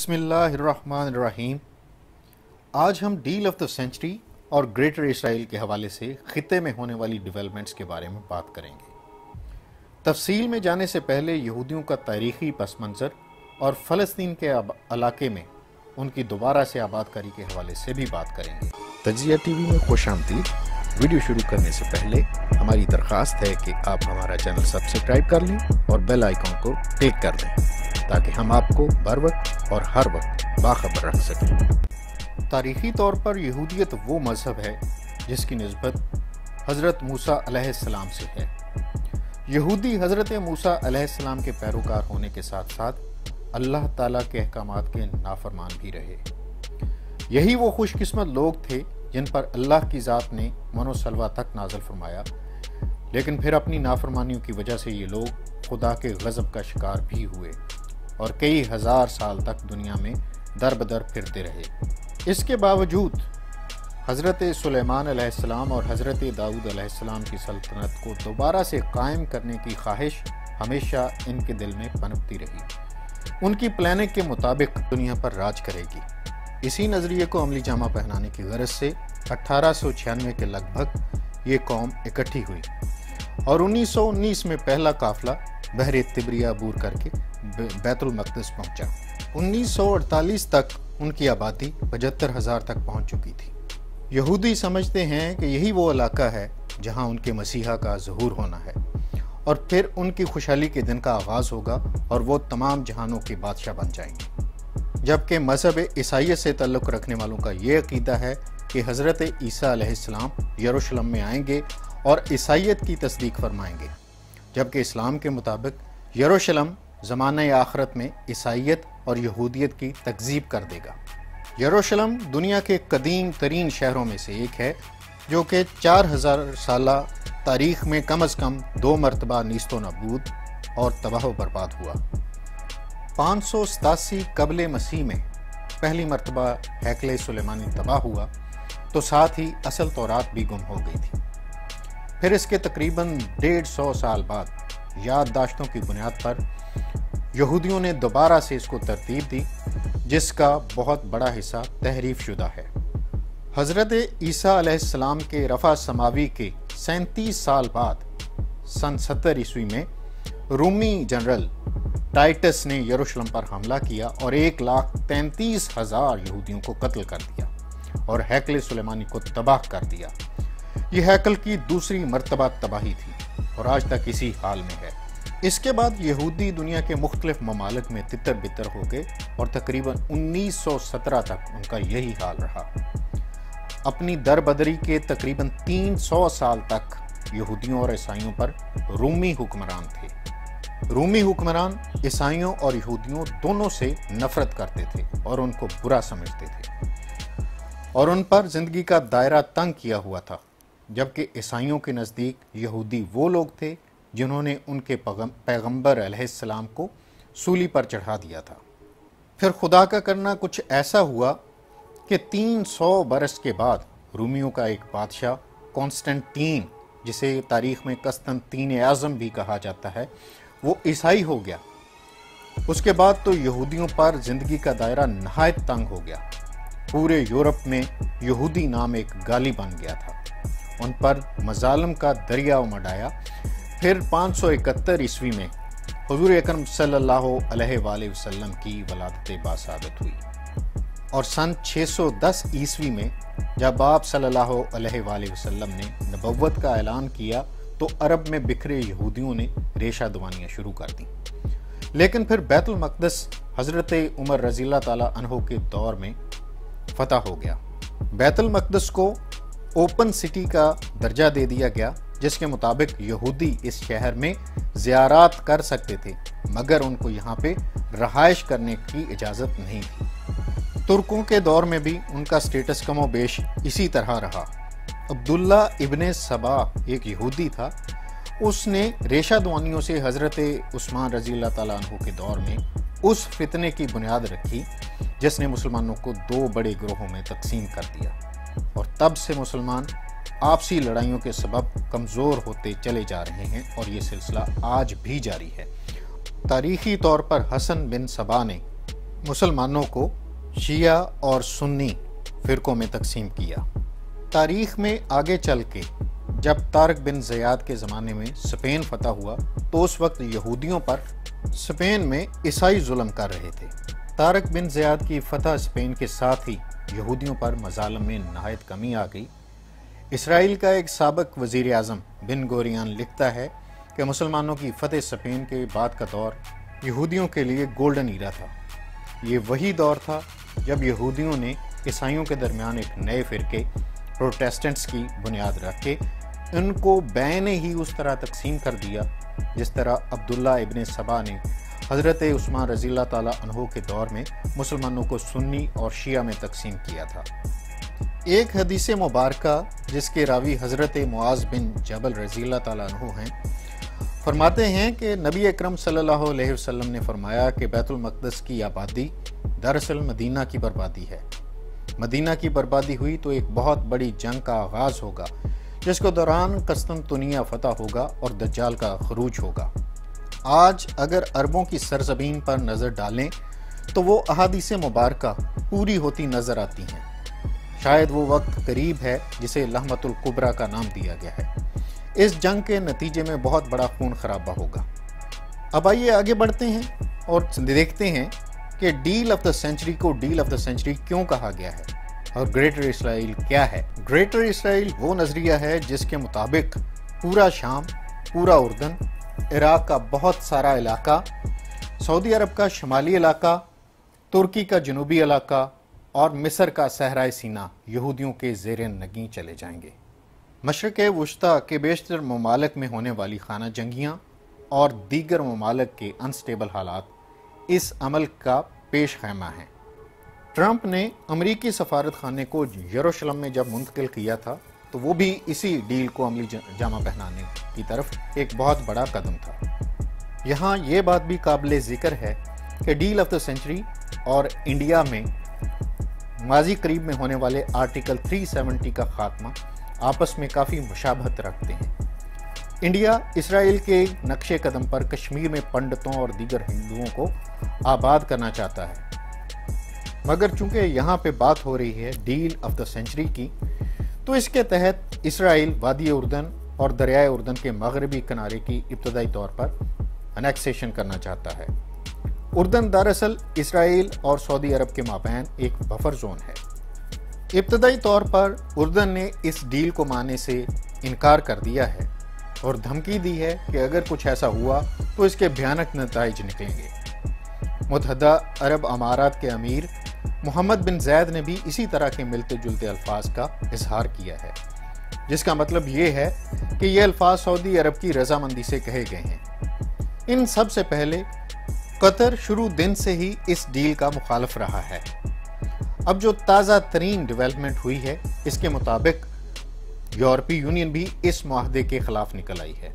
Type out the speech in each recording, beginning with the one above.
बिस्मिल्लाहिर्रहमानिर्रहीम। आज हम डील ऑफ द सेंचुरी और ग्रेटर इसराइल के हवाले से खित्ते में होने वाली डेवलपमेंट्स के बारे में बात करेंगे। तफसील में जाने से पहले यहूदियों का तारीखी पस मंज़र और फ़लस्तीन के इलाके में उनकी दोबारा से आबादकारी के हवाले से भी बात करेंगे। तजिया टीवी में खुशामदीद। वीडियो शुरू करने से पहले हमारी दरख्वास्त है कि आप हमारा चैनल सब्सक्राइब कर लें और बेल आइकन को क्लिक कर दें ताकि हम आपको बर वक्त और हर वक्त बाखबर रख सकें। तारीखी तौर पर यहूदियत वो मज़हब है जिसकी निस्बत हज़रत मूसा अलैहिस्सलाम से है। यहूदी हज़रत मूसा अलैहिस्सलाम के पैरोकार होने के साथ साथ अल्लाह ताला के अहकामात के नाफरमान भी रहे। यही वो खुशकिस्मत लोग थे जिन पर अल्लाह की ज़ात ने मनो सलवा तक नाज़िल फरमाया, लेकिन फिर अपनी नाफरमानियों की वजह से ये लोग खुदा के गज़ब का शिकार भी हुए और कई हज़ार साल तक दुनिया में दर बदर फिरते रहे। इसके बावजूद हज़रत सुलेमान अलैहिस्सलाम और हज़रत दाऊद अलैहिस्सलाम की सल्तनत को दोबारा से कायम करने की ख्वाहिश हमेशा इनके दिल में पनपती रही। उनकी प्लानिंग के मुताबिक दुनिया पर राज करेगी। इसी नज़रिए को अमली जामा पहनाने की गरज से 1896 के लगभग ये कौम इकट्ठी हुई और 1919 में पहला काफिला बहरे तिब्रिया अबूर करके बैतुल मक़दिस पहुंचा। 1948 तक उनकी आबादी 75,000 तक पहुंच चुकी थी। यहूदी समझते हैं कि यही वो इलाका है जहां उनके मसीहा का ज़हूर होना है और फिर उनकी खुशहाली के दिन का आगाज़ होगा और वो तमाम जहानों के बादशाह बन जाएंगे। जबकि मज़हब ईसाइयत से ताल्लुक़ रखने वालों का ये अक़ीदा है कि हज़रत ईसा अलैहिस्सलाम यरूशलेम में आएंगे और ईसाइयत की तस्दीक फरमाएंगे, जबकि इस्लाम के मुताबिक यरूशलेम ज़माने आखिरत में ईसाइयत और यहूदियत की तकज़ीब कर देगा। यरूशलेम दुनिया के कदीम तरीन शहरों में से एक है जो कि 4000 साला तारीख़ में कम अज़ कम 2 मरतबा नीस्तो नबूद और तबाह बर्बाद हुआ। 587 कबले मसीह में पहली मरतबा हैकले सुलेमानी तबाह हुआ तो साथ ही असल तौरात भी गुम हो गई थी। फिर इसके तकरीबन 150 साल बाद याददाश्तों की बुनियाद पर यहूदियों ने दोबारा से इसको तरतीब दी, जिसका बहुत बड़ा हिस्सा तहरीफ शुदा है। हज़रत ईसा अलैहिस्सलाम के रफ़ा समावी के 37 साल बाद सन 70 ईस्वी में रूमी जनरल टाइटस ने यरूशलेम पर हमला किया और 1,33,000 यहूदियों को कत्ल कर दिया और हैकल सुलेमानी को तबाह कर दिया। यह हैकल की दूसरी मरतबा तबाही थी और आज तक इसी हाल में है। इसके बाद यहूदी दुनिया के मुख्तलिफ ममालिक में तितर बितर हो गए और तकरीबन 1917 तक उनका यही हाल रहा। अपनी दरबदरी के तकरीबन 300 साल तक यहूदियों और ईसाइयों पर रूमी हुक्मरान थे। रूमी हुक्मरान ईसाइयों और यहूदियों दोनों से नफरत करते थे और उनको बुरा समझते थे और उन पर ज़िंदगी का दायरा तंग किया हुआ था, जबकि ईसाइयों के नज़दीक यहूदी वो लोग थे जिन्होंने उनके पैगंबर अलैहिस्सलाम को सूली पर चढ़ा दिया था। फिर खुदा का करना कुछ ऐसा हुआ कि 300 बरस के बाद रूमियों का एक बादशाह कॉन्स्टेंटीन, जिसे तारीख़ में कस्तंतीन आज़म भी कहा जाता है, वो ईसाई हो गया। उसके बाद तो यहूदियों पर ज़िंदगी का दायरा नहायत तंग हो गया। पूरे यूरोप में यहूदी नाम एक गाली बन गया था। उन पर मज़ालिम का दरिया उमड़। फिर 571 ईस्वी में हुज़ूर अकरम सल्लल्लाहु अलैहि वसल्लम की वलादत बासादत हुई और सन 610 ईस्वी में जब आप सल्लल्लाहु अलैहि वसल्लम ने नबुव्वत का ऐलान किया तो अरब में बिखरे यहूदियों ने रेशा दवानियाँ शुरू कर दी। लेकिन फिर बैतुल मक़दिस हज़रत उमर रज़ियल्लाहु ताला अन्हु के दौर में फतह हो गया। बैतुल मक़दिस को ओपन सिटी का दर्जा दे दिया गया, जिसके मुताबिक यहूदी इस शहर में ज़ियारात कर सकते थे, मगर उनको यहाँ पे रहाइश करने की इजाज़त नहीं थी। तुर्कों के दौर में भी उनका स्टेटस कमो बेश इसी तरह रहा। अब्दुल्ला इब्ने सबा एक यहूदी था। उसने रेशा दवानियों से हज़रत उस्मान रज़ियल्लाहु ताला अन्हु के दौर में उस फितने की बुनियाद रखी जिसने मुसलमानों को 2 बड़े ग्रोहों में तकसीम कर दिया और तब से मुसलमान आपसी लड़ाइयों के सबब कमज़ोर होते चले जा रहे हैं और ये सिलसिला आज भी जारी है। तारीख़ी तौर पर हसन बिन सबा ने मुसलमानों को शिया और सुन्नी फ़िरक़ों में तकसीम किया। तारीख़ में आगे चल के जब तारिक बिन ज़ियाद के ज़माने में स्पेन फतह हुआ तो उस वक्त यहूदियों पर स्पेन में ईसाई जुल्म कर रहे थे। तारिक बिन ज़ियाद की फतह स्पेन के साथ ही यहूदियों पर मज़ालिम में नहायत कमी आ गई। इसराइल का एक साबिक़ वज़ीर आज़म बिन गोरियान लिखता है कि मुसलमानों की फतह स्पेन के बाद का दौर यहूदियों के लिए गोल्डन ईरा था। ये वही दौर था जब यहूदियों ने ईसाइयों के दरमियान एक नए फ़िरके प्रोटेस्टेंट्स की बुनियाद रख के उनको बैने ही उस तरह तकसीम कर दिया जिस तरह अब्दुल्ला इब्न सबा ने हज़रत उस्मान रज़ी अल्लाह ताला अन्हु के दौर में मुसलमानों को सुन्नी और शिया में तकसीम किया था। एक हदीस मुबारका जिसके रावी हज़रत मुआज़ बिन जबल रज़ी अल्लाह ताला अन्हु हैं, फरमाते हैं कि नबी अकरम सल्लल्लाहु अलैहि वसल्लम ने फरमाया कि बैतुल मक़दस की आबादी दरअसल मदीना की बर्बादी है। मदीना की बर्बादी हुई तो एक बहुत बड़ी जंग का आगाज़ होगा जिसके दौरान कस्तंतुनिया फतह होगा और दज्जाल का खरूज होगा। आज अगर अरबों की सरज़मीन पर नज़र डालें तो वो अहादीस मुबारका पूरी होती नज़र आती हैं। शायद वो वक्त करीब है जिसे लहमतुल कुबरा का नाम दिया गया है। इस जंग के नतीजे में बहुत बड़ा खून खराबा होगा। अब आइए आगे बढ़ते हैं और देखते हैं कि डील ऑफ द सेंचुरी को डील ऑफ द सेंचुरी क्यों कहा गया है और ग्रेटर इसराइल क्या है। ग्रेटर इसराइल वो नज़रिया है जिसके मुताबिक पूरा शाम, पूरा उर्दन, इराक़ का बहुत सारा इलाका, सऊदी अरब का शुमाली इलाका, तुर्की का जनूबी इलाका और मिस्र का सहराए सीना यहूदियों के ज़ेर नगी चले जाएंगे। मशरिक़ वुस्ता के बेशतर ममालिक में होने वाली खाना जंगियाँ और दीगर ममालिक के अनस्टेबल हालात इस अमल का पेश खैमा है। ट्रंप ने अमरीकी सफारत खाने को यरूशलेम में जब मुंतकिल किया था तो वो भी इसी डील को अमली जामा पहनाने की तरफ एक बहुत बड़ा कदम था। यहाँ ये बात भी काबिल ज़िक्र है कि डील ऑफ द सेंचुरी और इंडिया में माजी करीब में होने वाले आर्टिकल 370 का खात्मा आपस में काफ़ी मुशाबहत रखते हैं। इंडिया इसराइल के नक्शे कदम पर कश्मीर में पंडितों और दीगर हिंदुओं को आबाद करना चाहता है, मगर चूंकि यहाँ पे बात हो रही है डील ऑफ द सेंचुरी की, तो इसके तहत इसराइल वादी उर्दन और दरियाए उर्दन के मगरबी किनारे की इब्तदाई तौर पर अनेक्सेशन करना चाहता है। उर्दन दरअसल इसराइल और सऊदी अरब के माबैन एक बफर जोन है। इब्तदाई तौर पर उर्दन ने इस डील को मानने से इनकार कर दिया है और धमकी दी है कि अगर कुछ ऐसा हुआ तो इसके भयानक नताइज निकलेंगे। मुत्तहदा अरब अमारात के अमीर मोहम्मद बिन ज़ैद ने भी इसी तरह के मिलते जुलते अल्फाज का इजहार किया है, जिसका मतलब ये है कि ये अल्फाज सऊदी अरब की रजामंदी से कहे गए हैं। इन सब से पहले कतर शुरू दिन से ही इस डील का मुखालिफ रहा है। अब जो ताज़ा तरीन डेवलपमेंट हुई है, इसके मुताबिक यूरोपीय यूनियन भी इस मुआहदे के खिलाफ निकल आई है।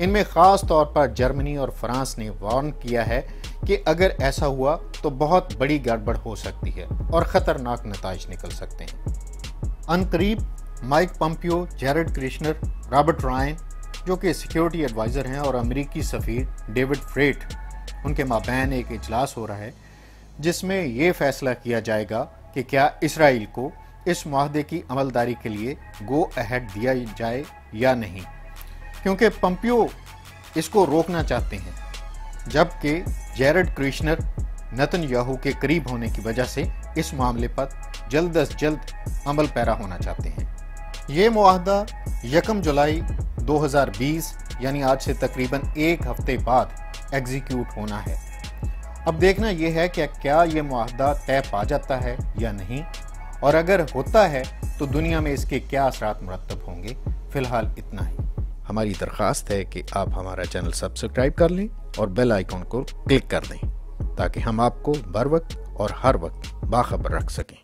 इनमें ख़ास तौर पर जर्मनी और फ्रांस ने वार्न किया है कि अगर ऐसा हुआ तो बहुत बड़ी गड़बड़ हो सकती है और ख़तरनाक नताइज निकल सकते हैं। अनकरीब माइक पम्पियो, जैरेड क्रिश्नर, रॉबर्ट रायन जो कि सिक्योरिटी एडवाइज़र हैं और अमेरिकी सफ़ीर डेविड फ्रेट, उनके माबैन एक इजलास हो रहा है जिसमें ये फैसला किया जाएगा कि क्या इसराइल को इस मुआहदे की अमलदारी के लिए गो अहेड दिया जाए या नहीं, क्योंकि पम्पियो इसको रोकना चाहते हैं, जबकि जैरेड क्रिश्नर नेतन्याहू के करीब होने की वजह से इस मामले पर जल्द अज जल्द अमल पैरा होना चाहते हैं। ये मुआहदा 1 जुलाई 2020 यानी आज से तकरीबन एक हफ्ते बाद एग्जीक्यूट होना है। अब देखना यह है कि क्या ये मुआहदा तय पा जाता है या नहीं, और अगर होता है तो दुनिया में इसके क्या असरात मुरत्तब होंगे। फिलहाल इतना ही। हमारी दरख्वास्त है कि आप हमारा चैनल सब्सक्राइब कर लें और बेल आइकॉन को क्लिक कर दें ताकि हम आपको बर वक्त और हर वक्त बाखबर रख सकें।